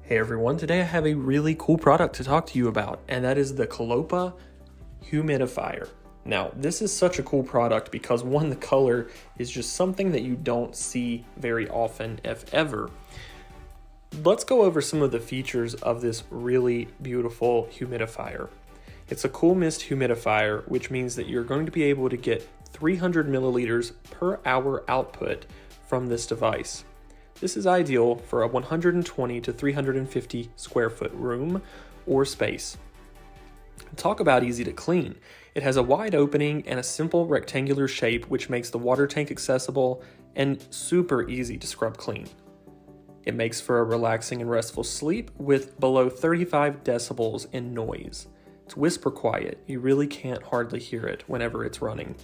Hey everyone, today I have a really cool product to talk to you about, and that is the KELOPA Humidifier. Now, this is such a cool product because one, the color is just something that you don't see very often, if ever. Let's go over some of the features of this really beautiful humidifier. It's a cool mist humidifier, which means that you're going to be able to get 300 milliliters per hour output from this device. This is ideal for a 120 to 350 square foot room or space. Talk about easy to clean. It has a wide opening and a simple rectangular shape, which makes the water tank accessible and super easy to scrub clean. It makes for a relaxing and restful sleep with below 35 decibels in noise. It's whisper quiet. You really can't hardly hear it whenever it's running.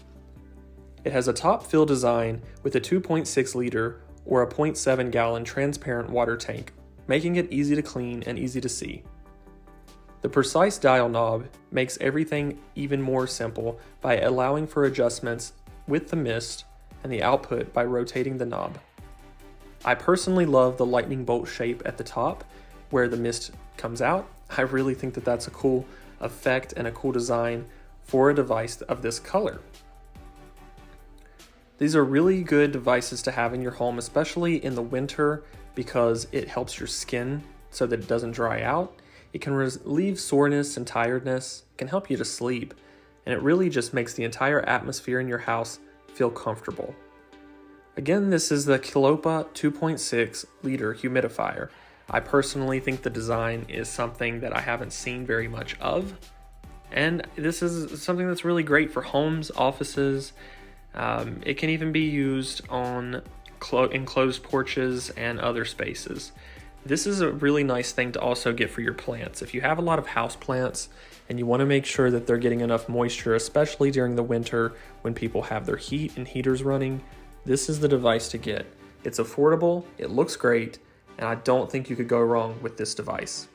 It has a top fill design with a 2.6 liter or a 0.7 gallon transparent water tank, making it easy to clean and easy to see. The precise dial knob makes everything even more simple by allowing for adjustments with the mist and the output by rotating the knob. I personally love the lightning bolt shape at the top where the mist comes out. I really think that that's a cool effect and a cool design for a device of this color. These are really good devices to have in your home, especially in the winter, because it helps your skin so that it doesn't dry out. It can relieve soreness and tiredness, it can help you to sleep, and it really just makes the entire atmosphere in your house feel comfortable. Again, this is the KELOPA 2.6 liter humidifier. I personally think the design is something that I haven't seen very much of, and this is something that's really great for homes, offices. It can even be used on enclosed porches and other spaces. This is a really nice thing to also get for your plants. If you have a lot of house plants and you want to make sure that they're getting enough moisture, especially during the winter when people have their heat and heaters running, this is the device to get. It's affordable, it looks great, and I don't think you could go wrong with this device.